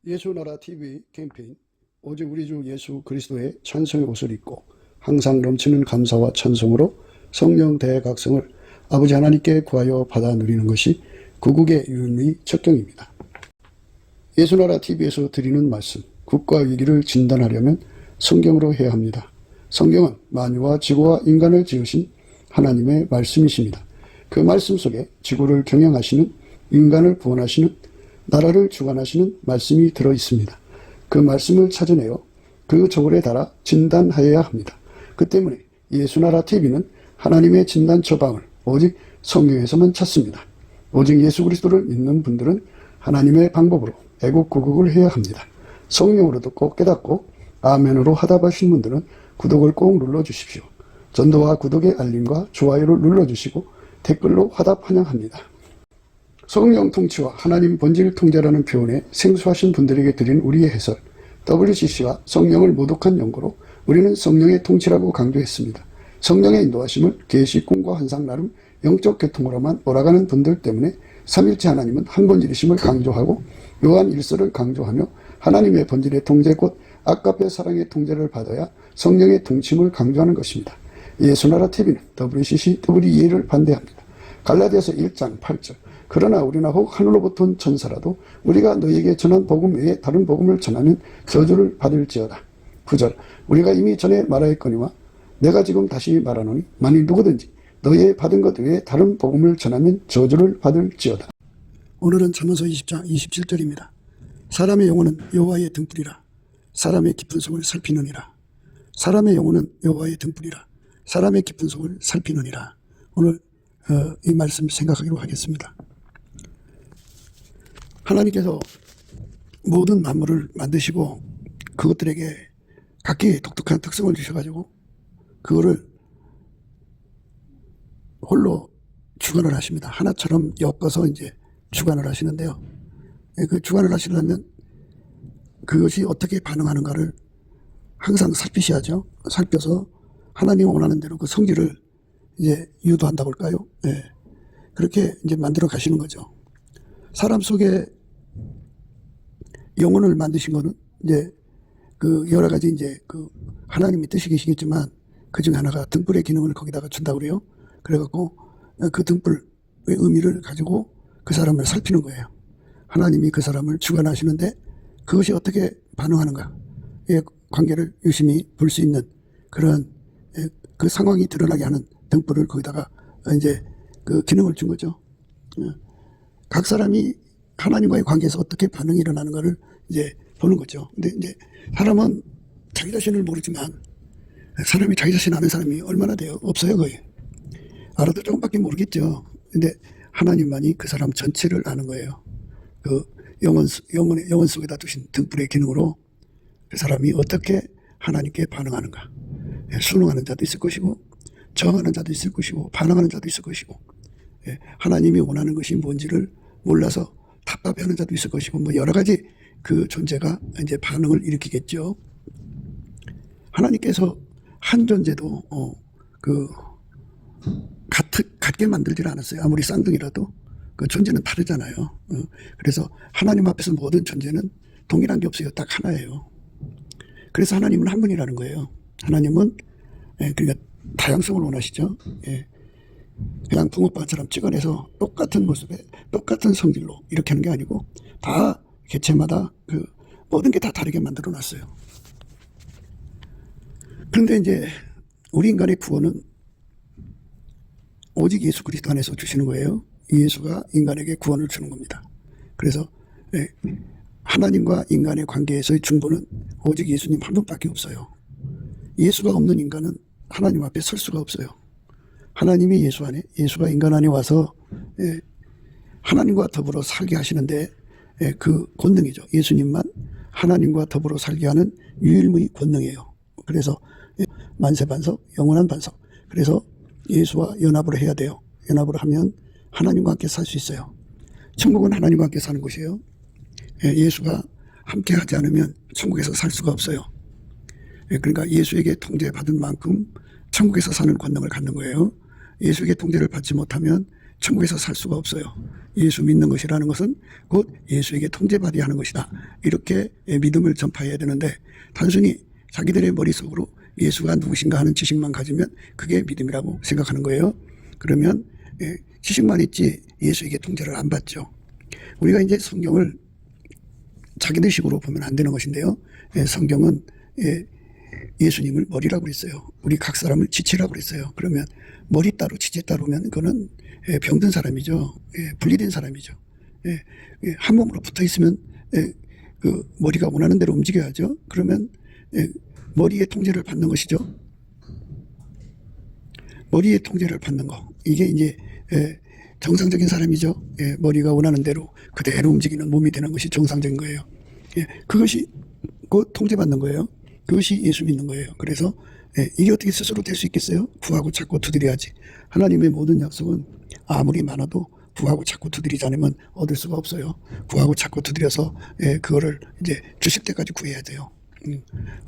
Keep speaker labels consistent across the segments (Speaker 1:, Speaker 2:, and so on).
Speaker 1: 예수나라 TV 캠페인 오직 우리 주 예수 그리스도의 찬송의 옷을 입고 항상 넘치는 감사와 찬송으로 성령 대각성을 아버지 하나님께 구하여 받아 누리는 것이 구국의 유일무이 척경입니다. 예수나라 TV에서 드리는 말씀, 국가 위기를 진단하려면 성경으로 해야 합니다. 성경은 만유와 지구와 인간을 지으신 하나님의 말씀이십니다. 그 말씀 속에 지구를 경영하시는, 인간을 구원하시는, 나라를 주관하시는 말씀이 들어있습니다. 그 말씀을 찾아내어 그 저울에 달아 진단하여야 합니다. 그 때문에 예수나라 TV는 하나님의 진단 처방을 오직 성경에서만 찾습니다. 오직 예수 그리스도를 믿는 분들은 하나님의 방법으로 애국구국을 해야 합니다. 성령으로 듣고 깨닫고 아멘으로 화답하신 분들은 구독을 꼭 눌러주십시오. 전도와 구독의 알림과 좋아요를 눌러주시고 댓글로 화답 환영합니다. 성령 통치와 하나님 본질 통제라는 표현에 생소하신 분들에게 드린 우리의 해설, WCC가 성령을 모독한 연고로 우리는 성령의 통치라고 강조했습니다. 성령의 인도하심을 계시, 꿈과 환상 나름 영적 계통으로만 몰아가는 분들 때문에 삼일체 하나님은 한 본질이심을 강조하고 요한 1서를 강조하며 하나님의 본질의 통제 곧 아까페 사랑의 통제를 받아야 성령의 통치임을 강조하는 것입니다. 예수나라 TV는 WCC, WEA를 반대합니다. 갈라디아서 1장 8절 그러나 우리나 혹 하늘로부터 온 천사라도 우리가 너희에게 전한 복음 외에 다른 복음을 전하면 저주를 받을지어다. 9절 우리가 이미 전에 말하였거니와 내가 지금 다시 말하노니 만일 누구든지 너희의 받은 것 외에 다른 복음을 전하면 저주를 받을지어다. 오늘은 잠언서 20장 27절입니다. 사람의 영혼은 여호와의 등불이라 사람의 깊은 속을 살피느니라. 사람의 영혼은 여호와의 등불이라 사람의 깊은 속을 살피느니라. 오늘 이 말씀 생각하기로 하겠습니다. 하나님께서 모든 만물을 만드시고 그것들에게 각기 독특한 특성을 주셔가지고 그거를 홀로 주관을 하십니다. 하나처럼 엮어서 이제 주관을 하시는데요. 그 주관을 하시려면 그것이 어떻게 반응하는가를 항상 살피셔야죠. 살펴서 하나님이 원하는 대로 그 성질을 이제 유도한다고 할까요? 예. 그렇게 이제 만들어 가시는 거죠. 사람 속에 영혼을 만드신 거는 이제 그 여러 가지 이제 그 하나님이 뜻이 계시겠지만 그 중에 하나가 등불의 기능을 거기다가 준다고 그래요. 그래갖고 그 등불의 의미를 가지고 그 사람을 살피는 거예요. 하나님이 그 사람을 주관하시는데 그것이 어떻게 반응하는가의 관계를 유심히 볼 수 있는 그런 그 상황이 드러나게 하는 등불을 거기다가 이제 그 기능을 준 거죠. 각 사람이 하나님과의 관계에서 어떻게 반응이 일어나는가를 이제 보는 거죠. 근데 이제 사람은 자기 자신을 모르지만 사람이 자기 자신 아는 사람이 얼마나 돼요? 없어요, 거의. 알아도 조금밖에 모르겠죠. 근데 하나님만이 그 사람 전체를 아는 거예요. 그 영혼 속에다 두신 등불의 기능으로 그 사람이 어떻게 하나님께 반응하는가. 순응하는 자도 있을 것이고 저항하는 자도 있을 것이고 반항하는 자도 있을 것이고 하나님이 원하는 것이 뭔지를 몰라서 답답해하는 자도 있을 것이고 뭐 여러 가지 그 존재가 이제 반응을 일으키겠죠. 하나님께서 한 존재도 같게 만들질 않았어요. 아무리 쌍둥이라도 그 존재는 다르잖아요. 그래서 하나님 앞에서 모든 존재는 동일한 게 없어요. 딱 하나예요. 그래서 하나님은 한 분이라는 거예요. 하나님은 그러니까 다양성을 원하시죠. 그냥 붕어빵처럼 찍어내서 똑같은 모습에 똑같은 성질로 이렇게 하는 게 아니고 다 개체마다 그 모든 게 다 다르게 만들어 놨어요. 그런데 이제 우리 인간의 구원은 오직 예수 그리스도 안에서 주시는 거예요. 예수가 인간에게 구원을 주는 겁니다. 그래서 하나님과 인간의 관계에서의 중보는 오직 예수님 한 분밖에 없어요. 예수가 없는 인간은 하나님 앞에 설 수가 없어요. 하나님이 예수 안에, 예수가 인간 안에 와서 하나님과 더불어 살게 하시는데 그 권능이죠. 예수님만 하나님과 더불어 살게 하는 유일무이 권능이에요. 그래서 만세반석, 영원한 반석. 그래서 예수와 연합을 해야 돼요. 연합을 하면 하나님과 함께 살 수 있어요. 천국은 하나님과 함께 사는 곳이에요. 예수가 함께 하지 않으면 천국에서 살 수가 없어요. 그러니까 예수에게 통제받은 만큼 천국에서 사는 권능을 갖는 거예요. 예수에게 통제를 받지 못하면 천국에서 살 수가 없어요. 예수 믿는 것이라는 것은 곧 예수에게 통제받아야 하는 것이다. 이렇게 믿음을 전파해야 되는데 단순히 자기들의 머릿속으로 예수가 누구신가 하는 지식만 가지면 그게 믿음이라고 생각하는 거예요. 그러면 지식만 있지 예수에게 통제를 안 받죠. 우리가 이제 성경을 자기들 식으로 보면 안 되는 것인데요. 성경은 예수님을 머리라고 그랬어요. 우리 각 사람을 지체라고 그랬어요. 그러면 머리 따로 지체 따로면 그거는 병든 사람이죠. 분리된 사람이죠. 한 몸으로 붙어 있으면 그 머리가 원하는 대로 움직여야죠. 그러면 머리의 통제를 받는 것이죠. 머리의 통제를 받는 거. 이게 이제 정상적인 사람이죠. 머리가 원하는 대로 그대로 움직이는 몸이 되는 것이 정상적인 거예요. 그것이 곧 통제받는 거예요. 그것이 예수 믿는 거예요. 그래서 이게 어떻게 스스로 될 수 있겠어요? 구하고 찾고 두드려야지. 하나님의 모든 약속은 아무리 많아도 구하고 찾고 두드리지 않으면 얻을 수가 없어요. 구하고 찾고 두드려서 그거를 이제 주실 때까지 구해야 돼요.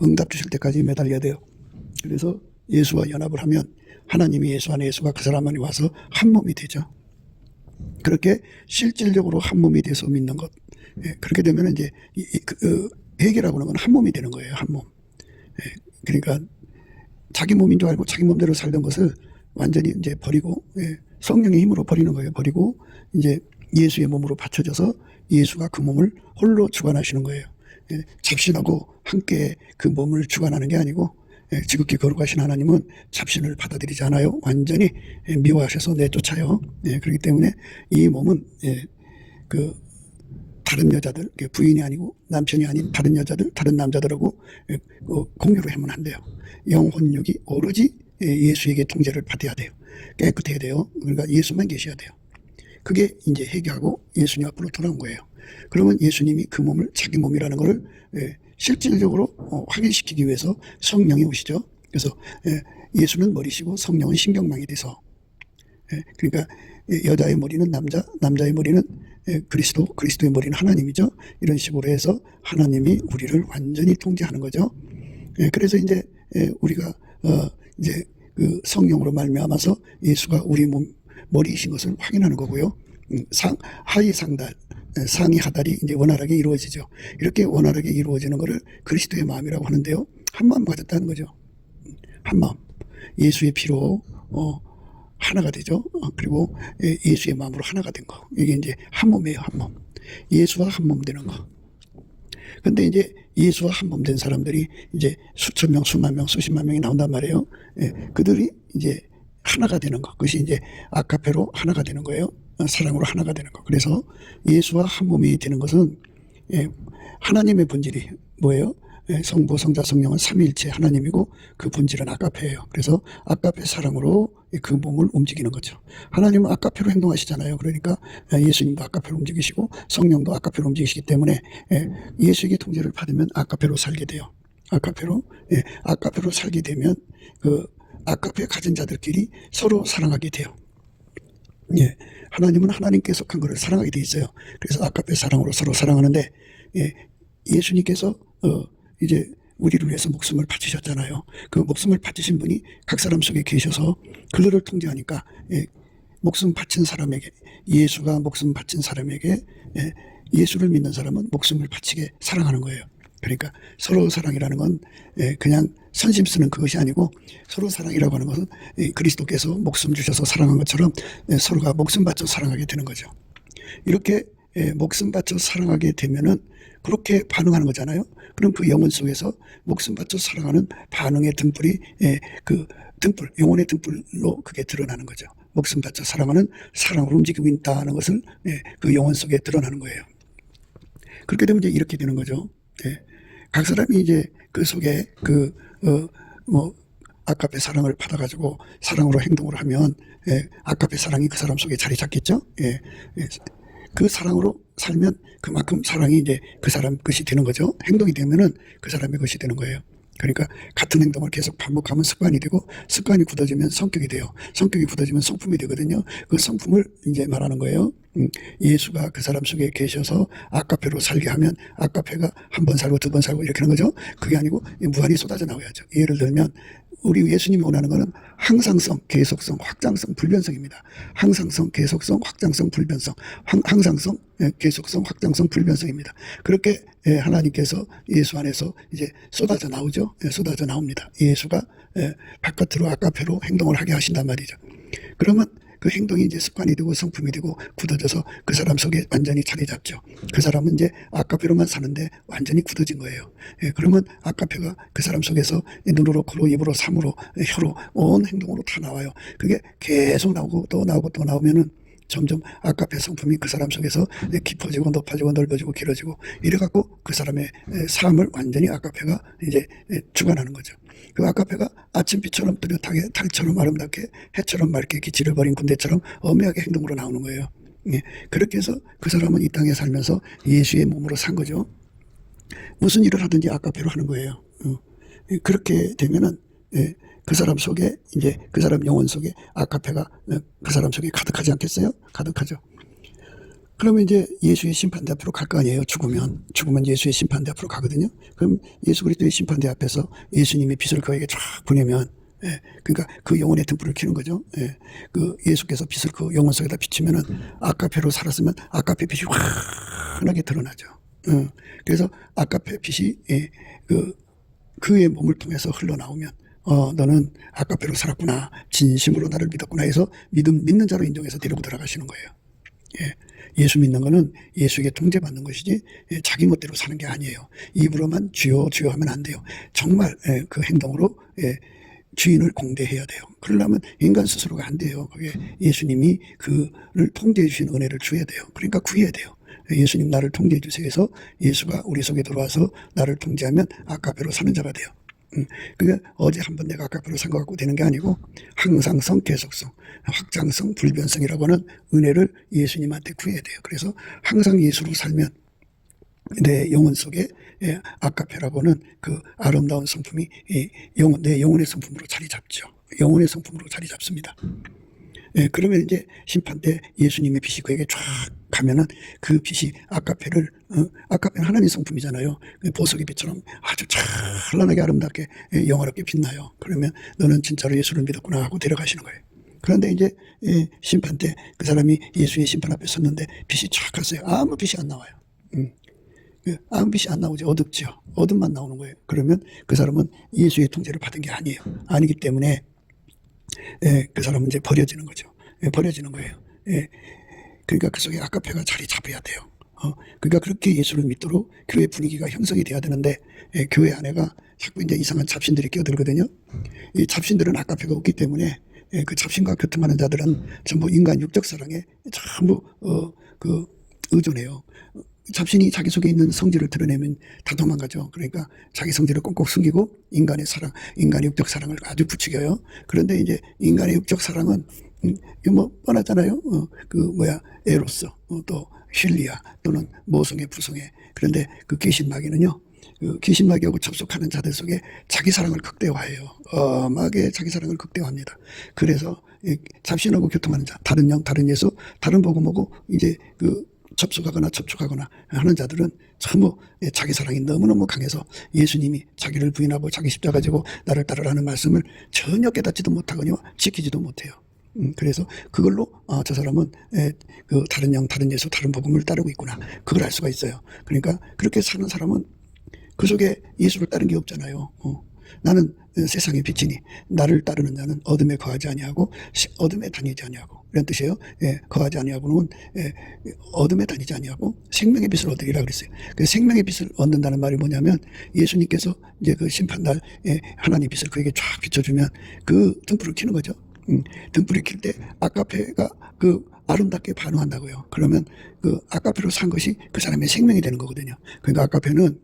Speaker 1: 응답 주실 때까지 매달려야 돼요. 그래서 예수와 연합을 하면 하나님이 예수 안에 예수가 그 사람 안에 와서 한 몸이 되죠. 그렇게 실질적으로 한 몸이 돼서 믿는 것. 그렇게 되면 이제 회개라고 하는 건 한 몸이 되는 거예요. 한 몸. 그러니까 자기 몸인 줄 알고 자기 몸대로 살던 것을 완전히 이제 버리고 성령의 힘으로 버리는 거예요. 버리고 이제 예수의 몸으로 받쳐져서 예수가 그 몸을 홀로 주관하시는 거예요. 잡신하고 함께 그 몸을 주관하는 게 아니고 지극히 거룩하신 하나님은 잡신을 받아들이지 않아요. 완전히 미워하셔서 내쫓아요. 그렇기 때문에 이 몸은 그 다른 여자들, 부인이 아니고 남편이 아닌 다른 여자들, 다른 남자들하고 공유를 하면 안 돼요. 영혼육이 오로지 예수에게 통제를 받아야 돼요. 깨끗해야 돼요. 그러니까 예수만 계셔야 돼요. 그게 이제 회개하고 예수님 앞으로 돌아온 거예요. 그러면 예수님이 그 몸을 자기 몸이라는 것을 실질적으로 확인시키기 위해서 성령이 오시죠. 그래서 예수는 머리시고 성령은 신경망이 돼서 그러니까 여자의 머리는 남자, 남자의 머리는 그리스도, 그리스도의 머리는 하나님이죠. 이런 식으로 해서 하나님이 우리를 완전히 통제하는 거죠. 그래서 이제 우리가 이제 그 성령으로 말미암아서 예수가 우리 몸 머리이신 것을 확인하는 거고요. 하위 상달, 상이 하달이 이제 원활하게 이루어지죠. 이렇게 원활하게 이루어지는 것을 그리스도의 마음이라고 하는데요. 한 마음 가졌다는 거죠. 한 마음. 예수의 피로 하나가 되죠. 그리고 예수의 마음으로 하나가 된 거. 이게 이제 한 몸이에요. 한 몸. 예수와 한 몸 되는 거. 근데 이제 예수와 한 몸 된 사람들이 이제 수천 명, 수만 명, 수십만 명이 나온단 말이에요. 그들이 이제 하나가 되는 거. 그것이 이제 아카페로 하나가 되는 거예요. 사랑으로 하나가 되는 거. 그래서 예수와 한 몸이 되는 것은 하나님의 본질이 뭐예요? 성부, 성자, 성령은 삼위일체 하나님이고 그 본질은 아카페예요. 그래서 아카페 사랑으로 그 몸을 움직이는 거죠. 하나님은 아카페로 행동하시잖아요. 그러니까 예수님도 아카페로 움직이시고 성령도 아카페로 움직이시기 때문에 예수에게 통제를 받으면 아카페로 살게 돼요. 아카페로 살게 되면 그 아카페 가진 자들끼리 서로 사랑하게 돼요. 하나님은 하나님께 속한 것을 사랑하게 돼 있어요. 그래서 아카페 사랑으로 서로 사랑하는데 예수님께서 이제 우리를 위해서 목숨을 바치셨잖아요. 그 목숨을 바치신 분이 각 사람 속에 계셔서 그들을 통제하니까 목숨 바친 사람에게 예수가 목숨 바친 사람에게 예수를 믿는 사람은 목숨을 바치게 사랑하는 거예요. 그러니까 서로 사랑이라는 건 그냥 선심 쓰는 그것이 아니고 서로 사랑이라고 하는 것은 그리스도께서 목숨 주셔서 사랑한 것처럼 서로가 목숨 바쳐 사랑하게 되는 거죠. 이렇게 목숨 바쳐 사랑하게 되면은 그렇게 반응하는 거잖아요. 그럼 그 영혼 속에서 목숨 바쳐 사랑하는 반응의 등불이 그 등불, 영혼의 등불로 그게 드러나는 거죠. 목숨 바쳐 사랑하는 사랑으로 움직이고 있다는 것을 그 영혼 속에 드러나는 거예요. 그렇게 되면 이제 이렇게 되는 거죠. 각 사람이 이제 그 속에 아카페 사랑을 받아가지고 사랑으로 행동을 하면 아카페 사랑이 그 사람 속에 자리 잡겠죠. 그 사랑으로 살면 그만큼 사랑이 이제 그 사람 것이 되는 거죠. 행동이 되면은 그 사람의 것이 되는 거예요. 그러니까 같은 행동을 계속 반복하면 습관이 되고 습관이 굳어지면 성격이 돼요. 성격이 굳어지면 성품이 되거든요. 그 성품을 이제 말하는 거예요. 예수가 그 사람 속에 계셔서 아카페로 살게 하면 아카페가 한 번 살고 두 번 살고 이렇게 하는 거죠. 그게 아니고 무한히 쏟아져 나와야죠. 예를 들면 우리 예수님이 원하는 것은 항상성, 계속성, 확장성, 불변성입니다. 항상성, 계속성, 확장성, 불변성. 항상성, 계속성, 확장성, 불변성입니다. 그렇게 하나님께서 예수 안에서 이제 쏟아져 나오죠. 쏟아져 나옵니다. 예수가 바깥으로 아까페로 행동을 하게 하신단 말이죠. 그러면 그 행동이 이제 습관이 되고 성품이 되고 굳어져서 그 사람 속에 완전히 자리 잡죠. 그 사람은 이제 아까페로만 사는데 완전히 굳어진 거예요. 그러면 아까페가 그 사람 속에서 눈으로, 코로, 입으로, 삶으로, 혀로, 온 행동으로 다 나와요. 그게 계속 나오고 또 나오고 또 나오면은 점점 아까페 성품이 그 사람 속에서 깊어지고 높아지고 넓어지고 길어지고 이래갖고 그 사람의 삶을 완전히 아까페가 이제 주관하는 거죠. 그 아까페가 아침빛처럼 뚜렷하게 달처럼 아름답게 해처럼 맑게 기치를 버린 군대처럼 엄밀하게 행동으로 나오는 거예요. 그렇게 해서 그 사람은 이 땅에 살면서 예수의 몸으로 산 거죠. 무슨 일을 하든지 아까페로 하는 거예요. 그렇게 되면은 그 사람 속에 이제 그 사람 영혼 속에 아까페가 그 사람 속에 가득하지 않겠어요? 가득하죠. 그러면 이제 예수의 심판대 앞으로 갈 거 아니에요. 죽으면 예수의 심판대 앞으로 가거든요. 그럼 예수 그리스도의 심판대 앞에서 예수님이 빛을 그에게 쫙 보내면, 그러니까 그 영혼의 등불을 켜는 거죠. 그 예수께서 빛을 그 영혼 속에다 비치면은 아까페로 살았으면 아까페 빛이 환하게 드러나죠. 그래서 아까페 빛이 그의 몸을 통해서 흘러나오면 너는 아까페로 살았구나, 진심으로 나를 믿었구나 해서 믿는 자로 인정해서 데리고 들어가시는 거예요. 예수 믿는 거는 예수에게 통제받는 것이지 자기 멋대로 사는 게 아니에요. 입으로만 주여 주여 하면 안 돼요. 정말 그 행동으로 주인을 공대해야 돼요. 그러려면 인간 스스로가 안 돼요. 그게 예수님이 그를 통제해 주신 은혜를 줘야 돼요. 그러니까 구해야 돼요. 예수님 나를 통제해 주세요 해서 예수가 우리 속에 들어와서 나를 통제하면 아까페로 사는 자가 돼요. 그게 어제 한번 내가 아까페로 산 것 같고 되는 게 아니고 항상성, 계속성, 확장성, 불변성이라고 하는 은혜를 예수님한테 구해야 돼요. 그래서 항상 예수로 살면 내 영혼 속에 아까페라고는 그 아름다운 성품이 내 영혼의 성품으로 자리 잡죠. 영혼의 성품으로 자리 잡습니다. 그러면 이제 심판 때 예수님의 빛이 그에게 쫙 가면은 그 빛이 아까페는 하나님 성품이잖아요. 보석의 빛처럼 아주 찬란하게 아름답게 영화롭게 빛나요. 그러면 너는 진짜로 예수를 믿었구나 하고 데려가시는 거예요. 그런데 이제 심판 때 그 사람이 예수의 심판 앞에 섰는데 빛이 쫙 갔어요. 아무 빛이 안 나와요. 아무 빛이 안 나오죠. 어둡죠. 어둠만 나오는 거예요. 그러면 그 사람은 예수의 통제를 받은 게 아니에요. 아니기 때문에 그 사람은 이제 버려지는 거죠. 버려지는 거예요. 그러니까 그 속에 아까페가 자리 잡아야 돼요. 그러니까 그렇게 예수를 믿도록 교회 분위기가 형성이 돼야 되는데 교회 안에가 자꾸 이제 이상한 잡신들이 끼어들거든요. 이 잡신들은 아까페가 없기 때문에 그 잡신과 교통하는 자들은 전부 인간 육적 사랑에 전부 의존해요. 잡신이 자기 속에 있는 성질을 드러내면 다 도망가죠. 그러니까 자기 성질을 꽁꽁 숨기고 인간의 사랑, 인간의 육적 사랑을 아주 부추겨요. 그런데 이제 인간의 육적 사랑은 이거 뭐 뻔하잖아요. 에로스, 또 힐리아 또는 모성애, 부성애. 그런데 그 귀신마귀는요. 그 귀신마귀하고 접속하는 자들 속에 자기 사랑을 극대화해요. 엄하게 자기 사랑을 극대화합니다. 그래서 잡신하고 교통하는 자, 다른 영, 다른 예수, 다른 복음하고 이제 접속하거나 접촉하거나 하는 자들은 전부 자기 사랑이 너무너무 강해서 예수님이 자기를 부인하고 자기 십자가 지고 나를 따르라는 말씀을 전혀 깨닫지도 못하거니와 지키지도 못해요. 그래서 그걸로 저 사람은 그 다른 영, 다른 예수, 다른 복음을 따르고 있구나. 그걸 알 수가 있어요. 그러니까 그렇게 사는 사람은 그 속에 예수를 따른 게 없잖아요. 나는 세상의 빛이니 나를 따르는 자는 어둠에 거하지 아니하고 어둠에 다니지 아니하고 이런 뜻이에요. 거하지 아니하고는 어둠에 다니지 아니하고 생명의 빛을 얻으리라 그랬어요. 그 생명의 빛을 얻는다는 말이 뭐냐면 예수님께서 이제 그 심판날 하나님 빛을 그에게 쫙 비춰주면 그 등불을 켜는 거죠. 등불을 켤 때 아까페가 그 아름답게 반응한다고요. 그러면 그 아까페로 산 것이 그 사람의 생명이 되는 거거든요. 그러니까 아까페는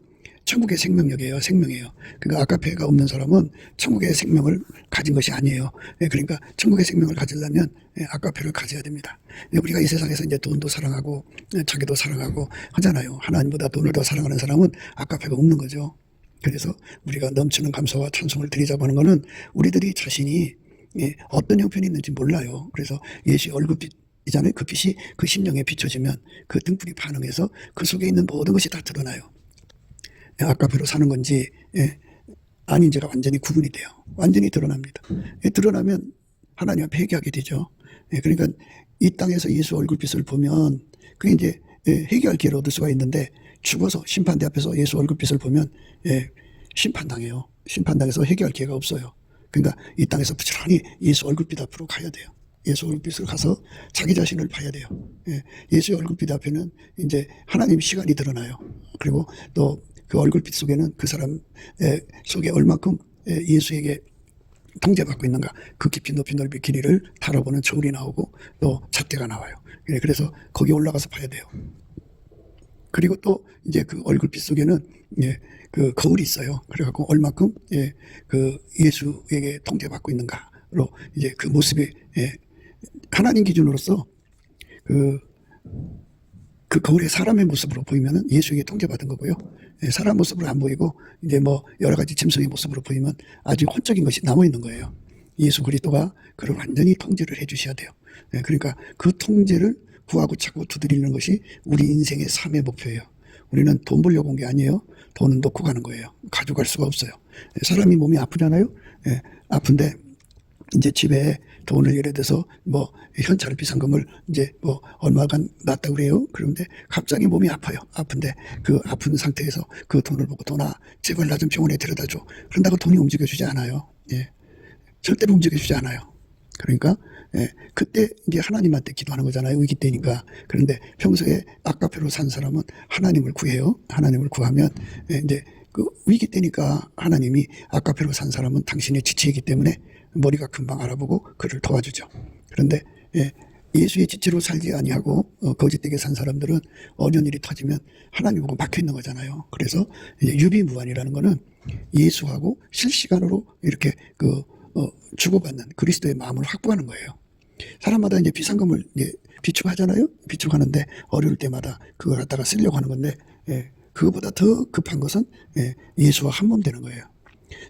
Speaker 1: 천국의 생명력이에요. 생명이에요. 그러니까 아까페가 없는 사람은 천국의 생명을 가진 것이 아니에요. 그러니까 천국의 생명을 가지려면 아까페를 가져야 됩니다. 우리가 이 세상에서 이제 돈도 사랑하고 자기도 사랑하고 하잖아요. 하나님보다 돈을 더 사랑하는 사람은 아까페가 없는 거죠. 그래서 우리가 넘치는 감사와 찬송을 드리자고 하는 것은 우리들이 자신이 어떤 형편이 있는지 몰라요. 그래서 예수의 얼굴빛이잖아요. 그 빛이 그 심령에 비춰지면 그 등불이 반응해서 그 속에 있는 모든 것이 다 드러나요. 아까페로 사는 건지 아닌지가 완전히 구분이 돼요. 완전히 드러납니다. 드러나면 하나님 앞에 회개하게 되죠. 그러니까 이 땅에서 예수 얼굴빛을 보면 그게 이제 회개할 기회를 얻을 수가 있는데, 죽어서 심판대 앞에서 예수 얼굴빛을 보면 심판당해요. 심판당해서 회개할 기회가 없어요. 그러니까 이 땅에서 부지런히 예수 얼굴빛 앞으로 가야 돼요. 예수 얼굴빛을 가서 자기 자신을 봐야 돼요. 예수의 얼굴빛 앞에는 이제 하나님 시간이 드러나요. 그리고 또 그 얼굴빛 속에는 그 사람 속에 얼마큼 예수에게 통제받고 있는가, 그 깊이 높이 넓이 길이를 다뤄보는 저울이 나오고 또 잣대가 나와요. 그래서 거기 올라가서 봐야 돼요. 그리고 또 이제 그 얼굴빛 속에는 그 거울이 있어요. 그래갖고 얼마큼 그 예수에게 통제받고 있는가로 이제 그 모습이 하나님 기준으로서 그 거울에 사람의 모습으로 보이면은 예수에게 통제받은 거고요. 사람 모습으로 안 보이고 이제 뭐 여러 가지 짐승의 모습으로 보이면 아직 혼적인 것이 남아 있는 거예요. 예수 그리스도가 그를 완전히 통제를 해주셔야 돼요. 그러니까 그 통제를 구하고 찾고 두드리는 것이 우리 인생의 삶의 목표예요. 우리는 돈 벌려고 온 게 아니에요. 돈은 놓고 가는 거예요. 가져갈 수가 없어요. 사람이 몸이 아프잖아요. 아픈데 이제 집에 돈을 예를 들어서 뭐 현찰 비상금을 이제 뭐 얼마간 놨다고 그래요. 그런데 갑자기 몸이 아파요. 아픈데 그 아픈 상태에서 그 돈을 보고 돈아 제발 나 좀 병원에 데려다 줘. 그런다고 돈이 움직여주지 않아요. 절대로 움직여주지 않아요. 그러니까 그때 이제 하나님한테 기도하는 거잖아요. 위기 때니까. 그런데 평소에 아까페로 산 사람은 하나님을 구해요. 하나님을 구하면 이제 그 위기 때니까 하나님이 아까페로 산 사람은 당신의 지체이기 때문에 머리가 금방 알아보고 그를 도와주죠. 그런데 예수의 지체로 살지 아니하고 거짓되게 산 사람들은 어려운 일이 터지면 하나님 보고 막혀 있는 거잖아요. 그래서 이제 유비무환이라는 거는 예수하고 실시간으로 이렇게 주고받는 그리스도의 마음을 확보하는 거예요. 사람마다 이제 비상금을 이제 비축하잖아요. 비축하는데 어려울 때마다 그걸 갖다가 쓰려고 하는 건데, 그거보다 더 급한 것은 예수와 한 몸 되는 거예요.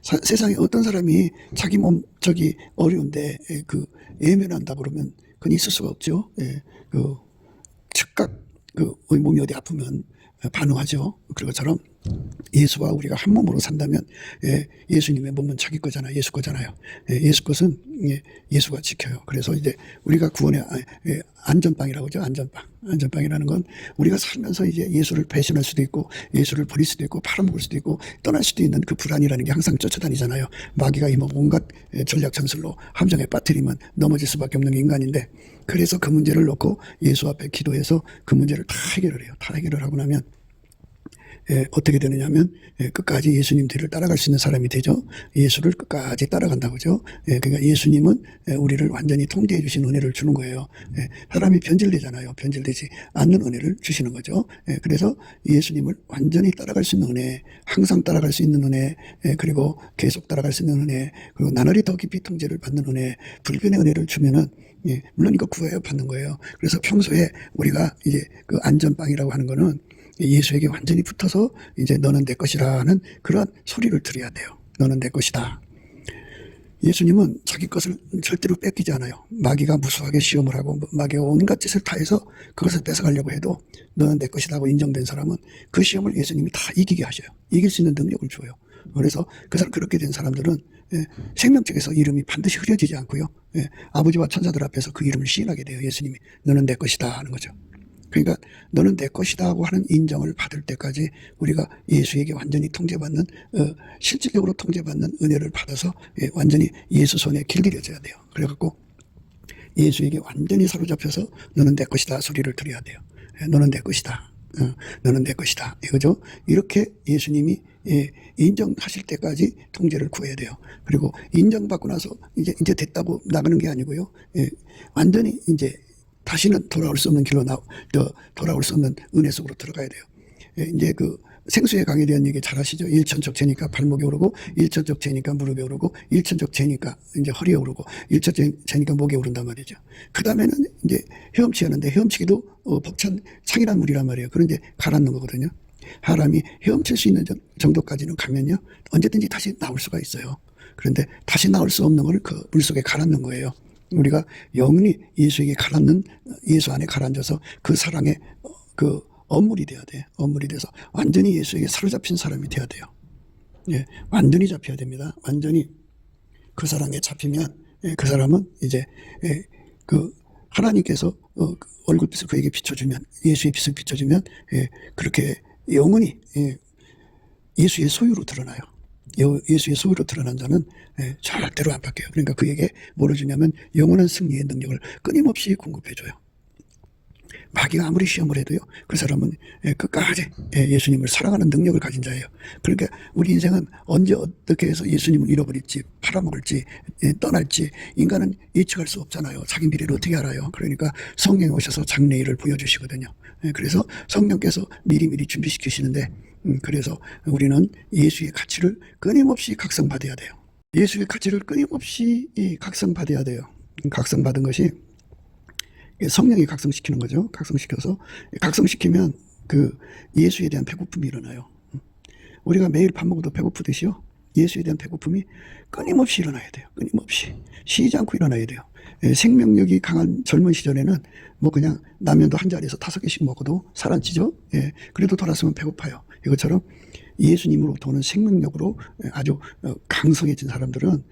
Speaker 1: 세상에 어떤 사람이 자기 몸 어려운데 예면한다 그러면 그건 있을 수가 없죠. 즉각 몸이 어디 아프면 반응하죠. 그런 것처럼 예수와 우리가 한 몸으로 산다면 예수님의 몸은 자기 거잖아요. 예수 거잖아요. 예수 것은 예수가 지켜요. 그래서 이제 우리가 구원의 안전빵이라고 하죠. 안전빵이라는 건 우리가 살면서 이제 예수를 배신할 수도 있고 예수를 버릴 수도 있고 팔아먹을 수도 있고 떠날 수도 있는 그 불안이라는 게 항상 쫓아다니잖아요. 마귀가 이 온갖 전략 전술로 함정에 빠뜨리면 넘어질 수밖에 없는 인간인데, 그래서 그 문제를 놓고 예수 앞에 기도해서 그 문제를 다 해결을 해요. 다 해결을 하고 나면 어떻게 되느냐 하면 끝까지 예수님 뒤를 따라갈 수 있는 사람이 되죠. 예수를 끝까지 따라간다고죠. 그러니까 예수님은 우리를 완전히 통제해 주신 은혜를 주는 거예요. 사람이 변질되잖아요. 변질되지 않는 은혜를 주시는 거죠. 그래서 예수님을 완전히 따라갈 수 있는 은혜, 항상 따라갈 수 있는 은혜, 그리고 계속 따라갈 수 있는 은혜, 그리고 나날이 더 깊이 통제를 받는 은혜, 불변의 은혜를 주면은 물론 이거 구해야 받는 거예요. 그래서 평소에 우리가 이제 그 안전빵이라고 하는 거는 예수에게 완전히 붙어서 이제 너는 내 것이라는 그런 소리를 들어야 돼요. 너는 내 것이다. 예수님은 자기 것을 절대로 뺏기지 않아요. 마귀가 무수하게 시험을 하고 마귀가 온갖 짓을 다 해서 그것을 뺏어가려고 해도 너는 내 것이다 고 인정된 사람은 그 시험을 예수님이 다 이기게 하셔요. 이길 수 있는 능력을 줘요. 그래서 그렇게 된 사람들은 생명책에서 이름이 반드시 흐려지지 않고요. 아버지와 천사들 앞에서 그 이름을 시인하게 돼요. 예수님이 너는 내 것이다 하는 거죠. 그러니까 너는 내 것이다 하고 하는 인정을 받을 때까지 우리가 예수에게 완전히 통제받는, 실질적으로 통제받는 은혜를 받아서 완전히 예수 손에 길들여져야 돼요. 그래갖고 예수에게 완전히 사로잡혀서 너는 내 것이다 소리를 들어야 돼요. 너는 내 것이다. 너는 내 것이다. 이거죠. 이렇게 예수님이 인정하실 때까지 통제를 구해야 돼요. 그리고 인정받고 나서 이제 됐다고 나가는 게 아니고요. 완전히 이제 다시는 돌아올 수 없는 길로 돌아올 수 없는 은혜 속으로 들어가야 돼요. 이제 그 생수의 강에 대한 얘기 잘 아시죠? 일천적 죄니까 발목에 오르고, 일천적 죄니까 무릎에 오르고, 일천적 죄니까 이제 허리에 오르고, 일천적 죄니까 목에 오른단 말이죠. 그 다음에는 이제 헤엄치하는데 헤엄치기도 벅찬 창이란 물이란 말이에요. 그런 이제 가라앉는 거거든요. 사람이 헤엄칠 수 있는 정도까지는 가면요, 언제든지 다시 나올 수가 있어요. 그런데 다시 나올 수 없는 걸 그 물속에 가라앉는 거예요. 우리가 영원히 예수에게 예수 안에 가라앉아서 그 사랑의 그 언물이 돼야 돼. 언물이 돼서 완전히 예수에게 사로잡힌 사람이 돼야 돼요. 예, 완전히 잡혀야 됩니다. 완전히 그 사랑에 잡히면 그 사람은 이제 그 하나님께서 그 얼굴빛을 그에게 비춰주면, 예수의 빛을 비춰주면 그렇게 영원히 예수의 소유로 드러나요. 예수의 소유로 드러난 자는 절대로 안 바뀌어요. 그러니까 그에게 뭐를 주냐면 영원한 승리의 능력을 끊임없이 공급해줘요. 마귀가 아무리 시험을 해도요, 그 사람은 끝까지 예수님을 사랑하는 능력을 가진 자예요. 그러니까 우리 인생은 언제 어떻게 해서 예수님을 잃어버릴지, 팔아먹을지, 떠날지 인간은 예측할 수 없잖아요. 자기 미래를 어떻게 알아요. 그러니까 성령이 오셔서 장래일을 보여주시거든요. 그래서 성령께서 미리미리 준비시키시는데, 그래서 우리는 예수의 가치를 끊임없이 각성받아야 돼요. 예수의 가치를 끊임없이 각성받아야 돼요. 각성받은 것이 성령이 각성시키는 거죠. 각성시키면 그 예수에 대한 배고픔이 일어나요. 우리가 매일 밥 먹어도 배고프듯이요, 예수에 대한 배고픔이 끊임없이 일어나야 돼요. 끊임없이 쉬지 않고 일어나야 돼요. 생명력이 강한 젊은 시절에는 뭐 그냥 라면도 한 자리에서 5개씩 먹어도 살아지죠. 그래도 돌아서면 배고파요. 이것처럼 예수님으로 도는 생명력으로 아주 강성해진 사람들은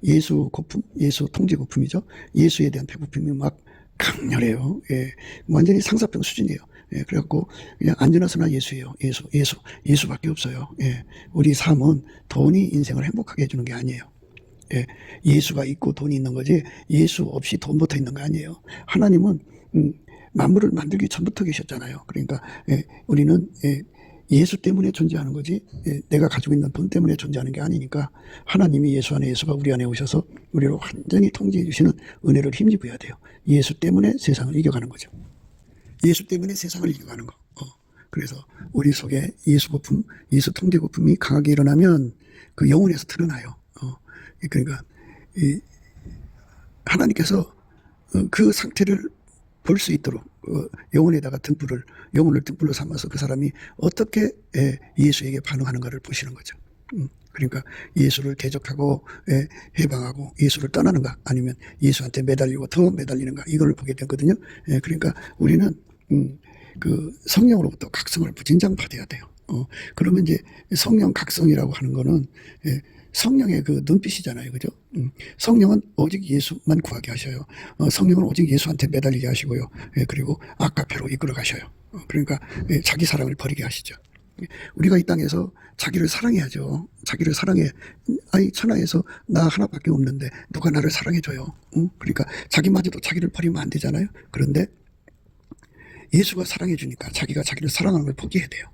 Speaker 1: 예수 고품, 예수 통제 고품이죠. 예수에 대한 배고픔이 막 강렬해요. 완전히 상사병 수준이에요. 그래갖고 그냥 앉으나서나 예수예요. 예수밖에 없어요. 우리 삶은 돈이 인생을 행복하게 해주는 게 아니에요. 예수가 있고 돈이 있는 거지, 예수 없이 돈부터 있는 거 아니에요. 하나님은 만물을 만들기 전부터 계셨잖아요. 그러니까 우리는 예수 때문에 존재하는 거지, 내가 가지고 있는 돈 때문에 존재하는 게 아니니까 하나님이 예수 안에, 예수가 우리 안에 오셔서 우리를 완전히 통제해 주시는 은혜를 힘입어야 돼요. 예수 때문에 세상을 이겨가는 거죠. 예수 때문에 세상을 이겨가는 거. 그래서 우리 속에 예수 고품, 예수 통제 고품이 강하게 일어나면 그 영혼에서 드러나요. 그러니까 하나님께서 그 상태를 볼 수 있도록 영혼에다가 영혼을 등불로 삼아서 그 사람이 어떻게 예수에게 반응하는가를 보시는 거죠. 그러니까 예수를 대적하고 해방하고 예수를 떠나는가, 아니면 예수한테 매달리고 더 매달리는가, 이걸 보게 되거든요. 그러니까 우리는 그 성령으로부터 각성을 무진장 받아야 돼요. 그러면 이제 성령 각성이라고 하는 거는 성령의 그 눈빛이잖아요. 그죠? 성령은 오직 예수만 구하게 하셔요. 성령은 오직 예수한테 매달리게 하시고요. 그리고 아카페로 이끌어 가셔요. 그러니까 자기 사랑을 버리게 하시죠. 우리가 이 땅에서 자기를 사랑해야죠. 자기를 사랑해. 아니, 천하에서 나 하나밖에 없는데 누가 나를 사랑해줘요. 그러니까 자기마저도 자기를 버리면 안 되잖아요. 그런데 예수가 사랑해주니까 자기가 자기를 사랑하는 걸 포기해야 돼요.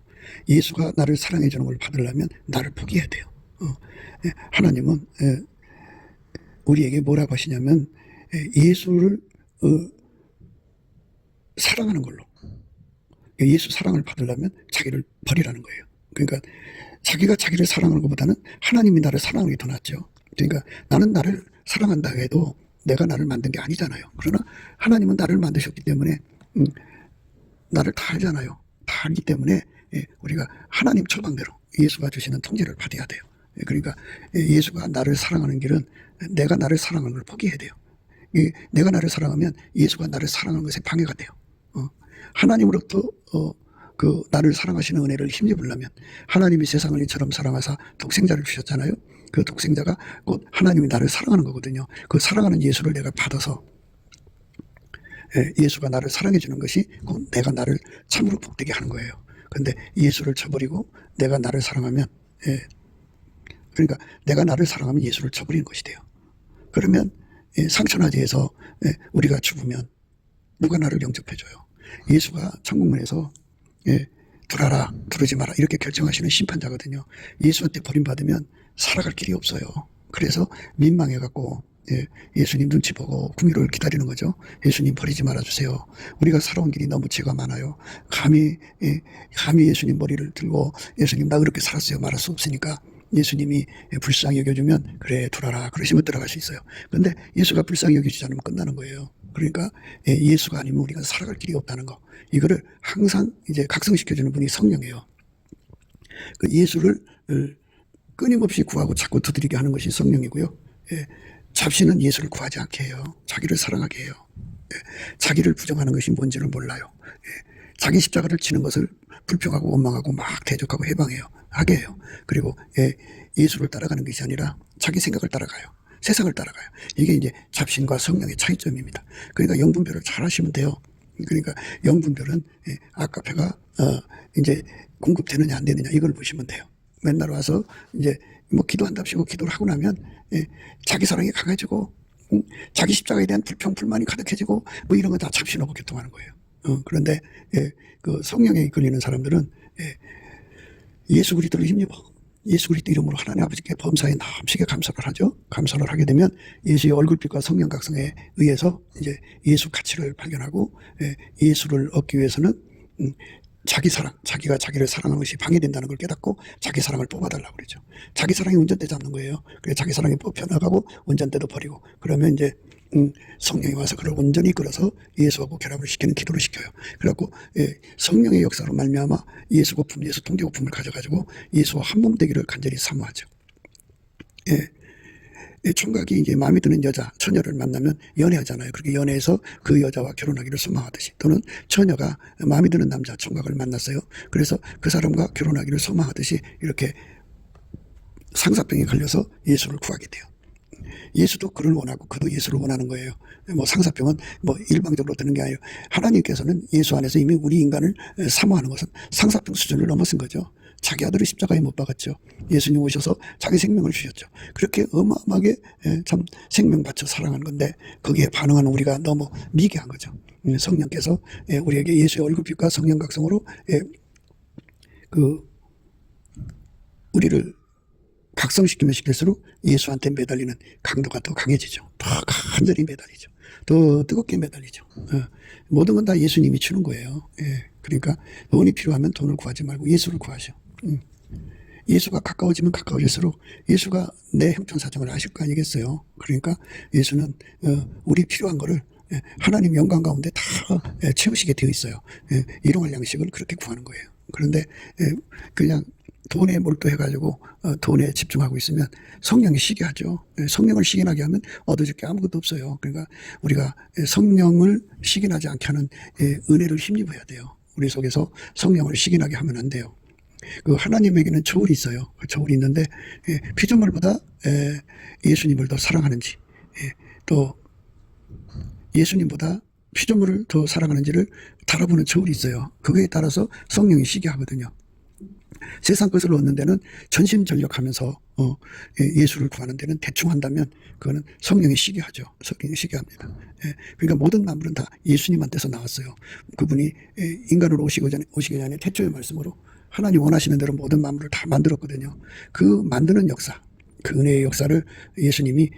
Speaker 1: 예수가 나를 사랑해주는 걸 받으려면 나를 포기해야 돼요. 하나님은 우리에게 뭐라고 하시냐면 예수를 사랑하는 걸로, 예수 사랑을 받으려면 자기를 버리라는 거예요. 그러니까 자기가 자기를 사랑하는 것보다는 하나님이 나를 사랑하는 게 더 낫죠. 그러니까 나는 나를 사랑한다 해도 내가 나를 만든 게 아니잖아요. 그러나 하나님은 나를 만드셨기 때문에 나를 다 알잖아요. 다 알기 때문에 우리가 하나님 처방대로 예수가 주시는 통제를 받아야 돼요. 그러니까 예수가 나를 사랑하는 길은 내가 나를 사랑하는 걸 포기해야 돼요. 내가 나를 사랑하면 예수가 나를 사랑하는 것에 방해가 돼요. 하나님으로부터 그 나를 사랑하시는 은혜를 힘입으려면, 하나님이 세상을 이처럼 사랑하사 독생자를 주셨잖아요. 그 독생자가 곧 하나님이 나를 사랑하는 거거든요. 그 사랑하는 예수를 내가 받아서 예수가 나를 사랑해 주는 것이 곧 내가 나를 참으로 복되게 하는 거예요. 근데 예수를 쳐버리고 내가 나를 사랑하면, 그러니까 내가 나를 사랑하면 예수를 쳐버리는 것이 돼요. 그러면 상천하지에서 우리가 죽으면 누가 나를 영접해줘요? 예수가 천국문에서 두라라 두르지 마라 이렇게 결정하시는 심판자거든요. 예수한테 버림받으면 살아갈 길이 없어요. 그래서 민망해갖고 예수님 눈치 보고 궁유를 기다리는 거죠. 예수님 버리지 말아주세요. 우리가 살아온 길이 너무 죄가 많아요. 감히 예수님 머리를 들고 예수님 나 그렇게 살았어요 말할 수 없으니까 예수님이 불쌍히 여겨주면 그래 두라라 그러시면 들어갈 수 있어요. 근데 예수가 불쌍히 여겨주지 않으면 끝나는 거예요. 그러니까 예수가 아니면 우리가 살아갈 길이 없다는 거, 이거를 항상 이제 각성시켜주는 분이 성령이에요. 그 예수를 끊임없이 구하고 자꾸 두드리게 하는 것이 성령이고요. 잡신은 예수를 구하지 않게 해요. 자기를 사랑하게 해요. 자기를 부정하는 것이 뭔지를 몰라요. 자기 십자가를 치는 것을 불평하고 원망하고 막 대적하고 해방해요. 하게 해요. 그리고 예수를 따라가는 것이 아니라 자기 생각을 따라가요. 세상을 따라가요. 이게 이제 잡신과 성령의 차이점입니다. 그러니까 영분별을 잘 하시면 돼요. 그러니까 영분별은 아카페가 이제 공급되느냐 안 되느냐 이걸 보시면 돼요. 맨날 와서 이제 뭐 기도한답시고 기도를 하고 나면 자기 사랑이 강해지고 자기 십자가에 대한 불평 불만이 가득해지고 뭐 이런 거 다 잡신하고 교통하는 거예요. 그런데 그 성령에 이끌리는 사람들은 예수 그리스도를 힘입어 예수 그리스도 이름으로 하나님 아버지께 범사에 남시게 감사를 하죠. 감사를 하게 되면 예수의 얼굴빛과 성령 각성에 의해서 이제 예수 가치를 발견하고 예수를 얻기 위해서는 자기 사랑, 자기가 자기를 사랑하는 것이 방해된다는 걸 깨닫고 자기 사랑을 뽑아달라고 그러죠. 자기 사랑이 운전대 잡는 거예요. 그래서 자기 사랑이 뽑혀나가고 운전대도 버리고 그러면 이제 성령이 와서 그를 온전히 이끌어서 예수하고 결합을 시키는 기도를 시켜요. 그래갖고 성령의 역사로 말미암아 예수 거품, 예수 통제 거품을 가져가지고 예수와 한 몸 되기를 간절히 사모하죠. 총각이 이제 마음에 드는 여자, 처녀를 만나면 연애하잖아요. 그렇게 연애해서 그 여자와 결혼하기를 소망하듯이 또는 처녀가 마음에 드는 남자, 총각을 만났어요. 그래서 그 사람과 결혼하기를 소망하듯이 이렇게 상사병에 걸려서 예수를 구하게 돼요. 예수도 그를 원하고 그도 예수를 원하는 거예요. 뭐 상사병은 뭐 일방적으로 되는 게 아니에요. 하나님께서는 예수 안에서 이미 우리 인간을 사모하는 것은 상사병 수준을 넘어선 거죠. 자기 아들을 십자가에 못 박았죠. 예수님 오셔서 자기 생명을 주셨죠. 그렇게 어마어마하게 참 생명 바쳐 사랑한 건데 거기에 반응하는 우리가 너무 미개한 거죠. 성령께서 우리에게 예수의 얼굴빛과 성령 각성으로 우리를 각성시키면 시킬수록 예수한테 매달리는 강도가 더 강해지죠. 더 간절히 매달리죠. 더 뜨겁게 매달리죠. 모든 건 다 예수님이 주는 거예요. 그러니까 돈이 필요하면 돈을 구하지 말고 예수를 구하셔. 예수가 가까워지면 가까워질수록 예수가 내 형편 사정을 아실 거 아니겠어요. 그러니까 예수는 우리 필요한 거를 하나님 영광 가운데 다 채우시게 되어 있어요. 일용할 양식을 그렇게 구하는 거예요. 그런데 그냥 돈에 몰두해가지고 돈에 집중하고 있으면 성령이 시게 하죠. 성령을 시기나게 하면 얻어질 게 아무것도 없어요. 그러니까 우리가 성령을 시기나지 않게 하는 은혜를 힘입어야 돼요. 우리 속에서 성령을 시기나게 하면 안 돼요. 그 하나님에게는 저울이 있어요. 그 저울이 있는데 피조물보다 예수님을 더 사랑하는지 또 예수님보다 피조물을 더 사랑하는지를 달아보는 저울이 있어요. 그거에 따라서 성령이 시게 하거든요. 세상 것을 얻는 데는 전심전력하면서 예수를 구하는 데는 대충 한다면 그거는 성령이 시게 하죠. 성령이 시게 합니다. 그러니까 모든 만물은 다 예수님한테서 나왔어요. 그분이 인간으로 오시기 전에 태초의 말씀으로 하나님 원하시는 대로 모든 만물을 다 만들었거든요. 그 만드는 역사, 그 은혜의 역사를 예수님이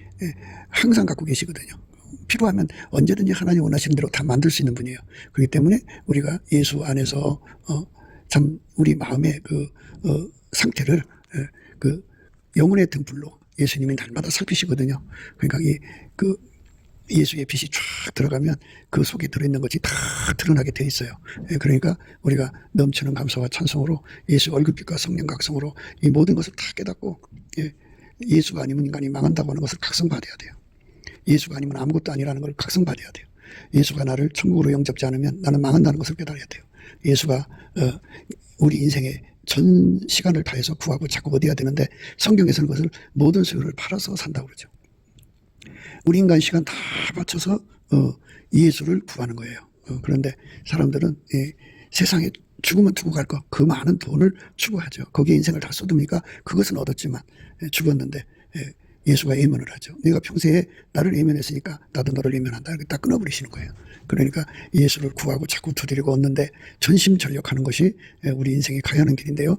Speaker 1: 항상 갖고 계시거든요. 필요하면 언제든지 하나님 원하시는 대로 다 만들 수 있는 분이에요. 그렇기 때문에 우리가 예수 안에서 참 우리 마음의 상태를 그 영혼의 등불로 예수님이 날마다 살피시거든요. 그러니까 예수의 빛이 쫙 들어가면 그 속에 들어있는 것이 다 드러나게 돼 있어요. 그러니까 우리가 넘치는 감사와 찬송으로 예수 얼굴빛과 성령 각성으로 이 모든 것을 다 깨닫고 예수가 아니면 인간이 망한다고 하는 것을 각성받아야 돼요. 예수가 아니면 아무것도 아니라는 걸 각성받아야 돼요. 예수가 나를 천국으로 영접지 않으면 나는 망한다는 것을 깨달아야 돼요. 예수가 우리 인생의 전 시간을 다해서 구하고 자꾸 얻어야 되는데 성경에서는 그것을 모든 소유를 팔아서 산다고 그러죠. 우리 인간 시간 다 바쳐서 예수를 구하는 거예요. 그런데 사람들은 세상에 죽으면 두고 갈 거 그 많은 돈을 추구하죠. 거기에 인생을 다 쏟으니까 그것은 얻었지만 죽었는데 예수가 예면을 하죠. 네가 평소에 나를 예면했으니까 나도 너를 예면한다. 이렇게 딱 끊어버리시는 거예요. 그러니까 예수를 구하고 자꾸 두드리고 얻는데 전심전력하는 것이 우리 인생이 가야 하는 길인데요.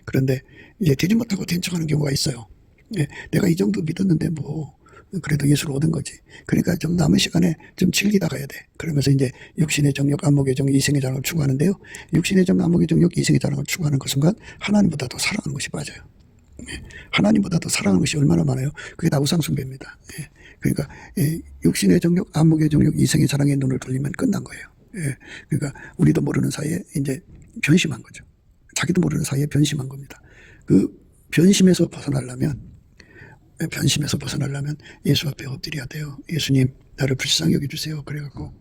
Speaker 1: 그런데 이제 되지 못하고 된 척하는 경우가 있어요. 내가 이 정도 믿었는데 뭐 그래도 예수를 얻은 거지. 그러니까 좀 남은 시간에 좀 즐기다 가야 돼. 그러면서 이제 육신의 정욕, 안목의 정욕, 이생의 자랑을 추구하는데요. 육신의 정욕, 안목의 정욕, 이생의 자랑을 추구하는 그 순간 하나님보다 더 사랑하는 것이 빠져요. 하나님보다 더 사랑하는 것이 얼마나 많아요. 그게 다 우상숭배입니다. 그러니까 육신의 정욕, 안목의 정욕, 이생의 자랑에 눈을 돌리면 끝난 거예요. 그러니까 우리도 모르는 사이에 이제 변심한 거죠. 자기도 모르는 사이에 변심한 겁니다. 그 변심에서 벗어나려면 예수 앞에 엎드려야 돼요. 예수님, 나를 불쌍히 여겨주세요. 그래갖고